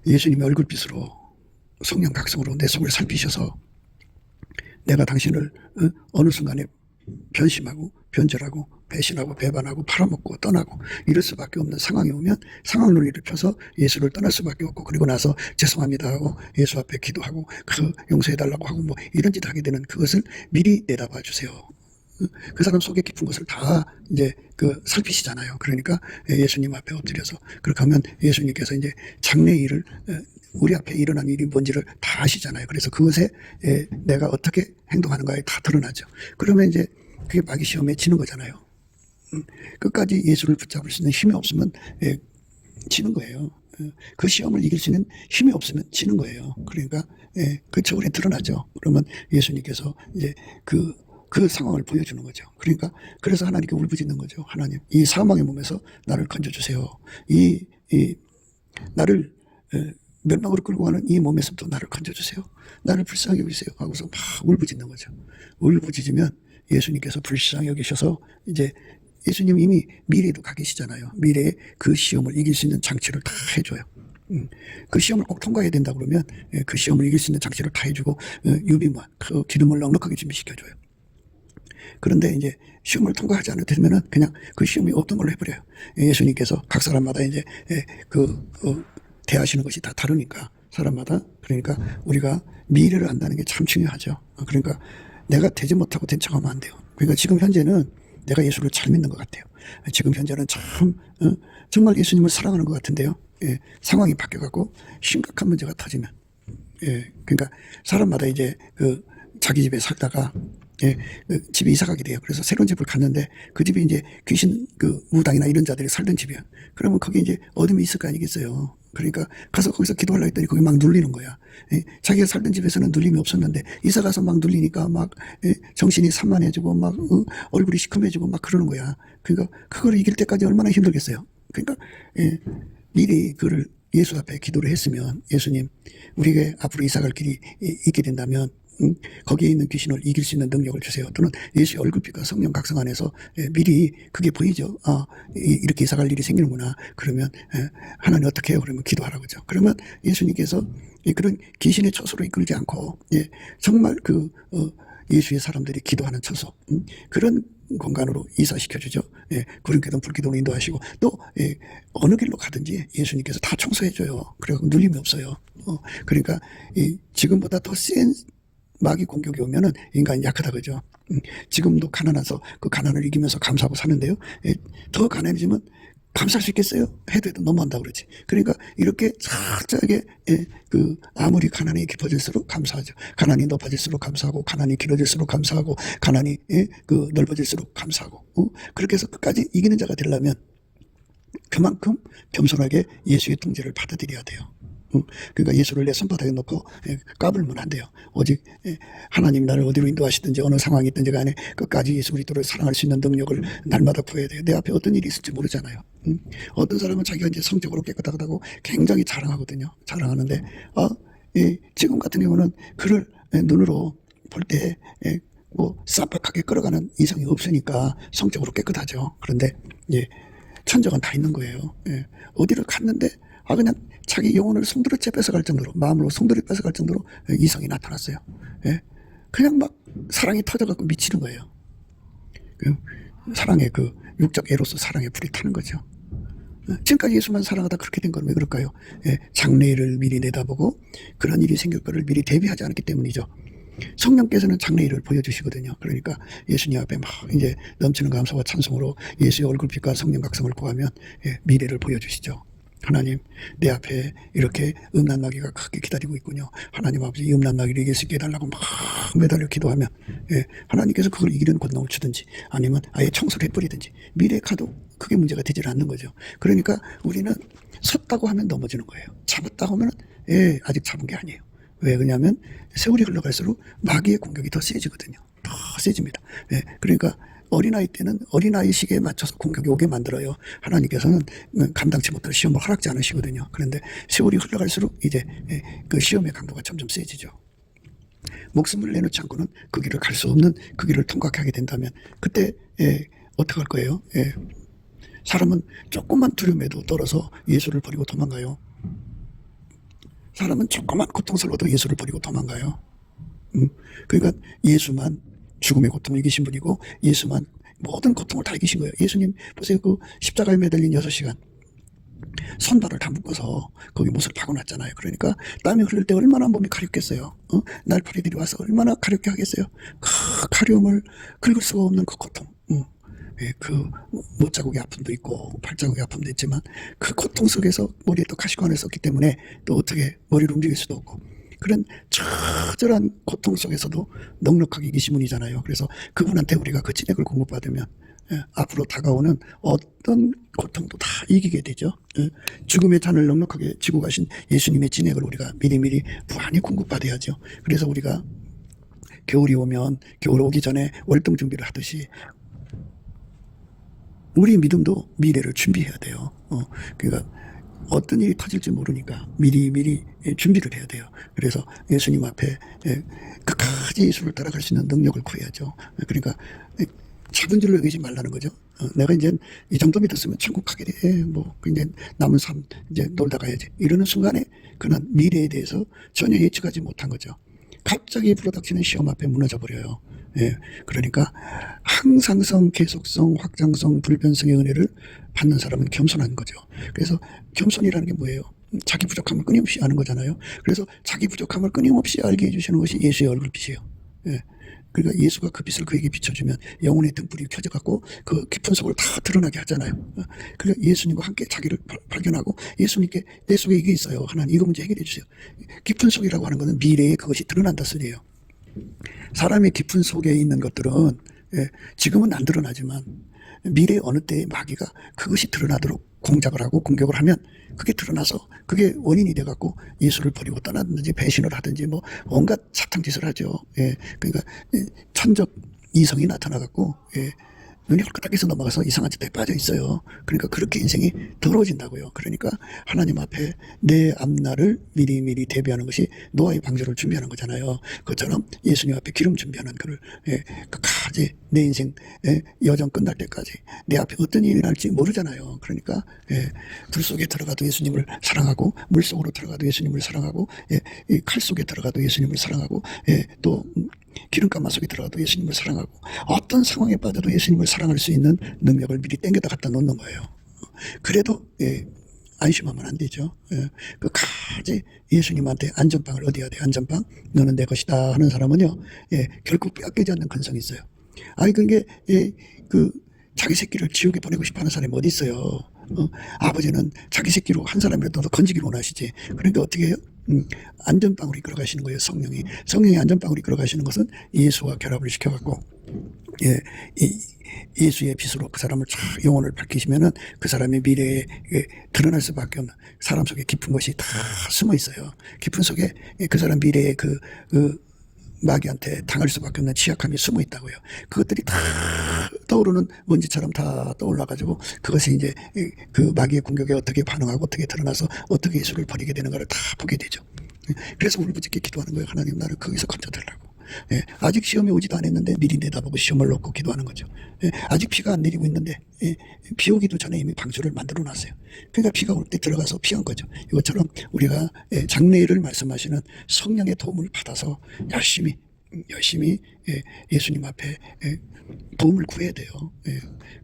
Speaker 1: 예수님의 얼굴빛으로 성령 각성으로 내 속을 살피셔서 내가 당신을 어느 순간에 변심하고 변절하고 배신하고 배반하고 팔아먹고 떠나고 이럴 수밖에 없는 상황이 오면 상황 논리를 펴서 예수를 떠날 수밖에 없고, 그리고 나서 죄송합니다 하고 예수 앞에 기도하고 그 용서해달라고 하고 뭐 이런 짓 하게 되는 그것을 미리 내다봐 주세요. 그 사람 속에 깊은 것을 다 이제 살피시잖아요. 그러니까 예수님 앞에 엎드려서 그렇게 하면 예수님께서 이제 장래일을, 우리 앞에 일어난 일이 뭔지를 다 아시잖아요. 그래서 그것에 내가 어떻게 행동하는가에 다 드러나죠. 그러면 이제 그게 마귀 시험에 지는 거잖아요. 끝까지 예수를 붙잡을 수 있는 힘이 없으면 지는 거예요. 그 시험을 이길 수 있는 힘이 없으면 지는 거예요. 그러니까 그 저울에 드러나죠. 그러면 예수님께서 이제 그 상황을 보여주는 거죠. 그러니까 그래서 하나님께 울부짖는 거죠. 하나님, 이 사망의 몸에서 나를 건져주세요. 나를 멸망으로 끌고 가는 이 몸에서부터 나를 건져주세요. 나를 불쌍히 여기세요 하고서 막 울부짖는 거죠. 울부짖으면 예수님께서 불쌍히 여기셔서 이제 예수님 이미 미래에도 가 계시잖아요. 미래에 그 시험을 이길 수 있는 장치를 다 해줘요. 그 시험을 꼭 통과해야 된다 그러면 그 시험을 이길 수 있는 장치를 다 해주고 유비만 그 기름을 넉넉하게 준비시켜줘요. 그런데 이제 시험을 통과하지 않을 때면은 그냥 그 시험이 없던 걸로 해버려요. 예수님께서 각 사람마다 이제 대하시는 것이 다 다르니까 사람마다. 그러니까 우리가 미래를 안다는 게 참 중요하죠. 그러니까 내가 되지 못하고 된 척하면 안 돼요. 그러니까 지금 현재는 내가 예수를 잘 믿는 것 같아요. 지금 현재는 참 정말 예수님을 사랑하는 것 같은데요. 상황이 바뀌어갖고 심각한 문제가 터지면, 그러니까 사람마다 이제 자기 집에 살다가 집에 이사 가게 돼요. 그래서 새로운 집을 갔는데 그 집이 이제 귀신 무당이나 이런 자들이 살던 집이야. 그러면 거기 이제 어둠이 있을 거 아니겠어요. 그러니까 가서 거기서 기도하려고 했더니 거기 막 눌리는 거야. 자기가 살던 집에서는 눌림이 없었는데 이사 가서 막 눌리니까 막 정신이 산만해지고 막 얼굴이 시커매지고 막 그러는 거야. 그러니까 그걸 이길 때까지 얼마나 힘들겠어요. 그러니까 미리 그를 예수 앞에 기도를 했으면, 예수님, 우리에게 앞으로 이사 갈 길이 있게 된다면 거기에 있는 귀신을 이길 수 있는 능력을 주세요. 또는 예수의 얼굴빛과 성령 각성 안에서 미리 그게 보이죠. 이렇게 이사갈 일이 생기는구나. 그러면 하나님 어떻게 해요? 그러면 기도하라고 하죠. 그러면 예수님께서 그런 귀신의 처소로 이끌지 않고 정말 예수의 사람들이 기도하는 처소, 그런 공간으로 이사시켜주죠. 구름기둥 불기둥으로 인도하시고 또 어느 길로 가든지 예수님께서 다 청소해줘요. 그래서 눌림이 없어요. 그러니까 지금보다 더 센 마귀 공격이 오면은 인간이 약하다 그죠. 지금도 가난해서 그 가난을 이기면서 감사하고 사는데요. 더 가난해지면 감사할 수 있겠어요? 해도 너무한다 그러지. 그러니까 이렇게 살짝에 아무리 가난이 깊어질수록 감사하죠. 가난이 높아질수록 감사하고, 가난이 길어질수록 감사하고, 가난이 넓어질수록 감사하고. 그렇게 해서 끝까지 이기는 자가 되려면 그만큼 겸손하게 예수의 통제를 받아들여야 돼요. 그러니까 예수를 내 손바닥에 놓고 까불면 안 돼요. 오직 하나님이 나를 어디로 인도하시든지 어느 상황이 있든지 간에 끝까지 예수 그리스도를 사랑할 수 있는 능력을 날마다 구해야 돼요. 내 앞에 어떤 일이 있을지 모르잖아요. 어떤 사람은 자기가 이제 성적으로 깨끗하다고 굉장히 자랑하거든요. 자랑하는데 지금 같은 경우는 그를 눈으로 볼 때 뭐 쌈박하게 끌어가는 이성이 없으니까 성적으로 깨끗하죠. 그런데 천적은 다 있는 거예요. 어디를 갔는데 그냥 자기 영혼을 송두리째 뺏어갈 정도로, 마음으로 송두리 뺏어갈 정도로 이성이 나타났어요. 그냥 막 사랑이 터져갖고 미치는 거예요. 사랑의 육적 에로스 사랑의 불이 타는 거죠. 지금까지 예수만 사랑하다 그렇게 된 건 왜 그럴까요? 장래일을 미리 내다보고 그런 일이 생길 거를 미리 대비하지 않았기 때문이죠. 성령께서는 장래일을 보여주시거든요. 그러니까 예수님 앞에 막 이제 넘치는 감사와 찬송으로 예수의 얼굴빛과 성령 각성을 구하면 미래를 보여주시죠. 하나님, 내 앞에 이렇게 음란 마귀가 크게 기다리고 있군요. 하나님 아버지, 이 음란 마귀를 이길 수 있게 해달라고 막 매달려 기도하면 하나님께서 그걸 이기는 권능을 주든지 아니면 아예 청소를 해버리든지 미래에 가도 그게 문제가 되질 않는 거죠. 그러니까 우리는 섰다고 하면 넘어지는 거예요. 잡았다고 하면 아직 잡은 게 아니에요. 왜 그러냐면 세월이 흘러갈수록 마귀의 공격이 더 세지거든요. 더 세집니다. 그러니까 어린아이 때는 어린아이 시기에 맞춰서 공격이 오게 만들어요. 하나님께서는 감당치 못할 시험을 허락지 않으시거든요. 그런데 세월이 흘러갈수록 이제 그 시험의 강도가 점점 세지죠. 목숨을 내놓지 않고는 그 길을 갈 수 없는 그 길을 통과하게 된다면 그때 어떻게 할 거예요? 사람은 조금만 두려움에도 떨어서 예수를 버리고 도망가요. 사람은 조그만 고통스러워도 예수를 버리고 도망가요. 그러니까 예수만 죽음의 고통을 이기신 분이고 예수만 모든 고통을 다 이기신 거예요. 예수님 보세요. 그 십자가에 매달린 6시간 손발을 다 묶어서 거기 못을 박아놨잖아요. 그러니까 땀이 흐를 때 얼마나 몸이 가렵겠어요. 날파리들이 와서 얼마나 가렵게 하겠어요. 그 가려움을 긁을 수가 없는 그 고통. 예, 그 못자국의 아픔도 있고 발자국의 아픔도 있지만 그 고통 속에서 머리에 또 가시관을 썼기 때문에 또 어떻게 머리를 움직일 수도 없고 그런 처절한 고통 속에서도 넉넉하게 이기신 분이잖아요. 그래서 그분한테 우리가 그 진액을 공급받으면 앞으로 다가오는 어떤 고통도 다 이기게 되죠. 죽음의 잔을 넉넉하게 지고 가신 예수님의 진액을 우리가 미리미리 무한히 공급받아야죠. 그래서 우리가 겨울이 오면 겨울 오기 전에 월동 준비를 하듯이 우리 믿음도 미래를 준비해야 돼요. 그러니까 어떤 일이 터질지 모르니까 미리 준비를 해야 돼요. 그래서 예수님 앞에 끝까지 예수를 따라갈 수 있는 능력을 구해야죠. 그러니까 작은 줄로 여기지 말라는 거죠. 내가 이제 이 정도 믿었으면 천국 가게 돼. 뭐 이제 남은 삶 이제 놀다 가야지. 이러는 순간에 그는 미래에 대해서 전혀 예측하지 못한 거죠. 갑자기 불어닥치는 시험 앞에 무너져 버려요. 예, 그러니까 항상성, 계속성, 확장성, 불변성의 은혜를 받는 사람은 겸손한 거죠. 그래서 겸손이라는 게 뭐예요? 자기 부족함을 끊임없이 아는 거잖아요. 그래서 자기 부족함을 끊임없이 알게 해주시는 것이 예수의 얼굴빛이에요. 예. 그러니까 예수가 그 빛을 그에게 비춰주면 영혼의 등불이 켜져갖고 그 깊은 속을 다 드러나게 하잖아요. 그러니까 예수님과 함께 자기를 발견하고 예수님께 내 속에 이게 있어요. 하나님 이거 문제 해결해 주세요. 깊은 속이라고 하는 것은 미래에 그것이 드러난다 소리예요. 사람의 깊은 속에 있는 것들은 지금은 안 드러나지만 미래 어느 때에 마귀가 그것이 드러나도록 공작을 하고 공격을 하면 그게 드러나서 그게 원인이 돼갖고 예수를 버리고 떠나든지 배신을 하든지 뭐 온갖 사탕짓을 하죠. 그러니까 천적 이성이 나타나갖고 눈이 헐끗하게서 넘어가서 이상한 짓에 빠져 있어요. 그러니까 그렇게 인생이 더러워진다고요. 그러니까 하나님 앞에 내 앞날을 미리미리 대비하는 것이 노아의 방주를 준비하는 거잖아요. 그것처럼 예수님 앞에 기름 준비하는 그를 끝까지 내 인생 여정 끝날 때까지 내 앞에 어떤 일이 날지 모르잖아요. 그러니까 불 속에 들어가도 예수님을 사랑하고 물 속으로 들어가도 예수님을 사랑하고 이 칼 속에 들어가도 예수님을 사랑하고 또 기름가마 속에 들어가도 예수님을 사랑하고 어떤 상황에 빠져도 예수님을 사랑할 수 있는 능력을 미리 땡겨다 갖다 놓는 거예요. 그래도 안심하면 안 되죠. 끝까지 예수님한테 안전빵을 얻어야 돼. 안전빵 너는 내 것이다 하는 사람은요 결국 뺏기지 않는 근성이 있어요. 아니 그게 그 자기 새끼를 지옥에 보내고 싶어하는 사람이 어디 있어요. 아버지는 자기 새끼로 한 사람이라도 더 건지기를 원하시지. 그러니까 어떻게 해요? 안전빵으로 이끌어 가시는 거예요. 성령이 안전빵으로 이끌어 가시는 것은 예수와 결합을 시켜갖고 예수의 빛으로 그 사람을 영혼을 밝히시면은 그 사람의 미래에 드러날 수밖에 없는 사람 속에 깊은 것이 다 숨어 있어요. 깊은 속에 그 사람 미래에 그 마귀한테 당할 수밖에 없는 취약함이 숨어 있다고요. 그것들이 다 떠오르는 먼지처럼 다 떠올라가지고 그것이 이제 그 마귀의 공격에 어떻게 반응하고 어떻게 드러나서 어떻게 예수를 버리게 되는가를 다 보게 되죠. 그래서 울부짖게 기도하는 거예요. 하나님 나를 거기서 건져달라고. 아직 시험이 오지도 않았는데 미리 내다보고 시험을 놓고 기도하는 거죠. 아직 비가 안 내리고 있는데 비 오기도 전에 이미 방주를 만들어 놨어요. 그러니까 비가 올 때 들어가서 피한 거죠. 이것처럼 우리가 장래일을 말씀하시는 성령의 도움을 받아서 열심히 예수님 앞에 도움을 구해야 돼요.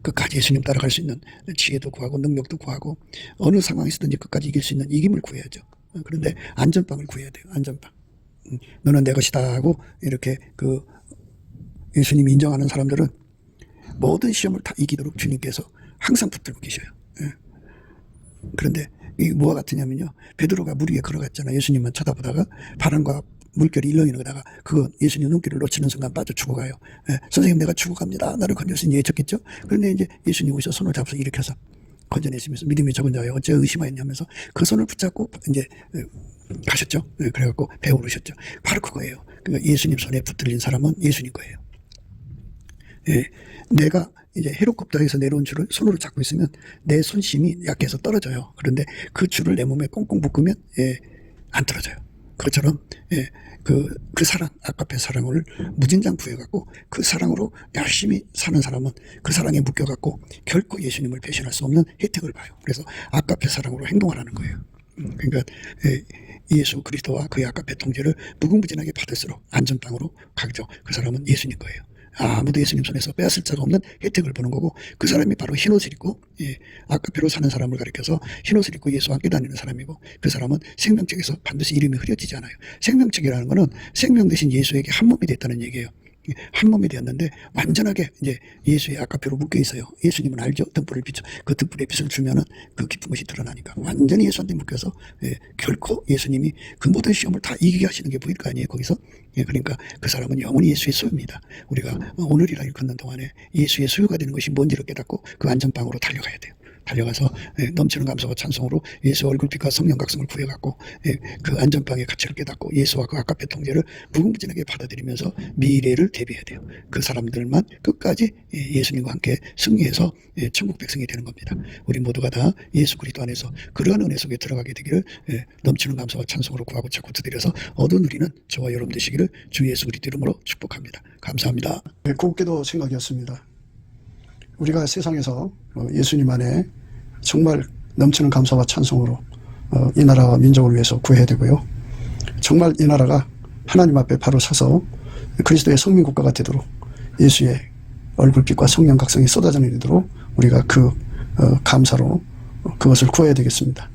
Speaker 1: 끝까지 예수님 따라갈 수 있는 지혜도 구하고 능력도 구하고 어느 상황에서든지 끝까지 이길 수 있는 이김을 구해야죠. 그런데 안전빵을 구해야 돼요. 안전빵. 너는 내 것이다 하고 이렇게 그 예수님이 인정하는 사람들은 모든 시험을 다 이기도록 주님께서 항상 붙들고 계셔요. 그런데 이 뭐와 같으냐면요. 베드로가 물 위에 걸어갔잖아요. 예수님만 쳐다보다가 바람과 물결이 일렁이다가 그거 예수님 눈길을 놓치는 순간 빠져 죽어가요. 선생님 내가 죽어갑니다. 나를 건져서 예쳤겠죠. 그런데 이제 예수님 오셔서 손을 잡아서 일으켜서 건져내시면서 믿음이 적은 자여 어째 의심하였냐면서 그 손을 붙잡고 이제 가셨죠. 그래갖고 배우르셨죠. 바로 그거예요. 그러니까 예수님 손에 붙들린 사람은 예수님 거예요. 내가 이제 헤롯kopter에서 내려온 줄을 손으로 잡고 있으면 내 손심이 약해서 떨어져요. 그런데 그 줄을 내 몸에 꽁꽁 묶으면 안 떨어져요. 그것처럼 그 사랑, 아까페 사랑을 무진장 부여갖고 그 사랑으로 열심히 사는 사람은 그 사랑에 묶여갖고 결코 예수님을 배신할 수 없는 혜택을 봐요. 그래서 아까페 사랑으로 행동하라는 거예요. 그러니까 예수 그리스도와 그의 아까페 통제를 무궁무진하게 받을수록 안전빵으로 가죠. 그 사람은 예수님 거예요. 아무도 예수님 손에서 빼앗을 자가 없는 혜택을 보는 거고, 그 사람이 바로 흰옷을 입고 아까페로 사는 사람을 가리켜서 흰옷을 입고 예수와 함께 다니는 사람이고, 그 사람은 생명책에서 반드시 이름이 흐려지지 않아요. 생명책이라는 거는 생명 대신 예수에게 한 몸이 됐다는 얘기예요. 한 몸이 되었는데 완전하게 이제 예수의 아까페로 묶여 있어요. 예수님은 알죠? 등불을 비춰 그 등불에 빛을 주면은 그 깊은 것이 드러나니까 완전히 예수한테 묶여서 결코 예수님이 그 모든 시험을 다 이기게 하시는 게 보일 거 아니에요, 거기서. 그러니까 그 사람은 영원히 예수의 소유입니다. 우리가 오늘이라 걷는 동안에 예수의 소유가 되는 것이 뭔지를 깨닫고 그 안전방으로 달려가야 돼요. 달려가서 넘치는 감사와 찬송으로 예수 얼굴빛과 성령 각성을 구해갖고 그 안전방의 가치를 깨닫고 예수와 그 아까페 통제를 무궁무진하게 받아들이면서 미래를 대비해야 돼요. 그 사람들만 끝까지 예수님과 함께 승리해서 천국 백성이 되는 겁니다. 우리 모두가 다 예수 그리스도 안에서 그러한 은혜 속에 들어가게 되기를 넘치는 감사와 찬송으로 구하고 자꾸 드려서 얻어 누리는 저와 여러분 되시기를 주 예수 그리스도 이름으로 축복합니다. 감사합니다. 곱게도 생각이었습니다. 우리가 세상에서 예수님 안에 정말 넘치는 감사와 찬송으로 이 나라와 민족을 위해서 구해야 되고요. 정말 이 나라가 하나님 앞에 바로 서서 그리스도의 성민국가가 되도록 예수의 얼굴빛과 성령 각성이 쏟아져 내리도록 우리가 그 감사로 그것을 구해야 되겠습니다.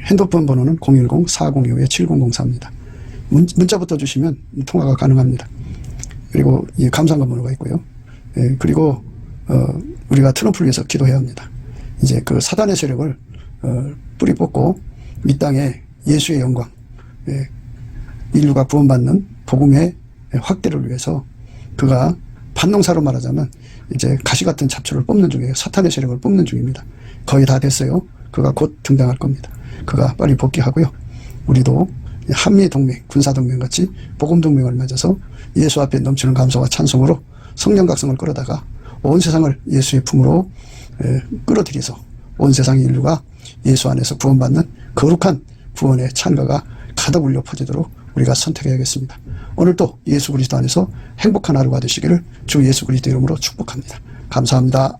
Speaker 1: 핸드폰 번호는 010-4025-7004입니다. 문자부터 주시면 통화가 가능합니다. 그리고 이 감사한 번호가 있고요. 그리고 우리가 트럼프를 위해서 기도해야 합니다. 이제 그 사단의 세력을 뿌리 뽑고 이 땅에 예수의 영광, 인류가 구원받는 복음의 확대를 위해서 그가 반농사로 말하자면 이제 가시 같은 잡초를 뽑는 중이에요. 사탄의 세력을 뽑는 중입니다. 거의 다 됐어요. 그가 곧 등장할 겁니다. 그가 빨리 복귀하고요. 우리도 한미동맹, 군사동맹 같이 복음동맹을 맺어서 예수 앞에 넘치는 감사와 찬송으로 성령 각성을 끌어다가 온 세상을 예수의 품으로 끌어들여서 온 세상의 인류가 예수 안에서 구원받는 거룩한 구원의 찬가가 가득 울려 퍼지도록 우리가 선택해야겠습니다. 오늘도 예수 그리스도 안에서 행복한 하루가 되시기를 주 예수 그리스도 이름으로 축복합니다. 감사합니다.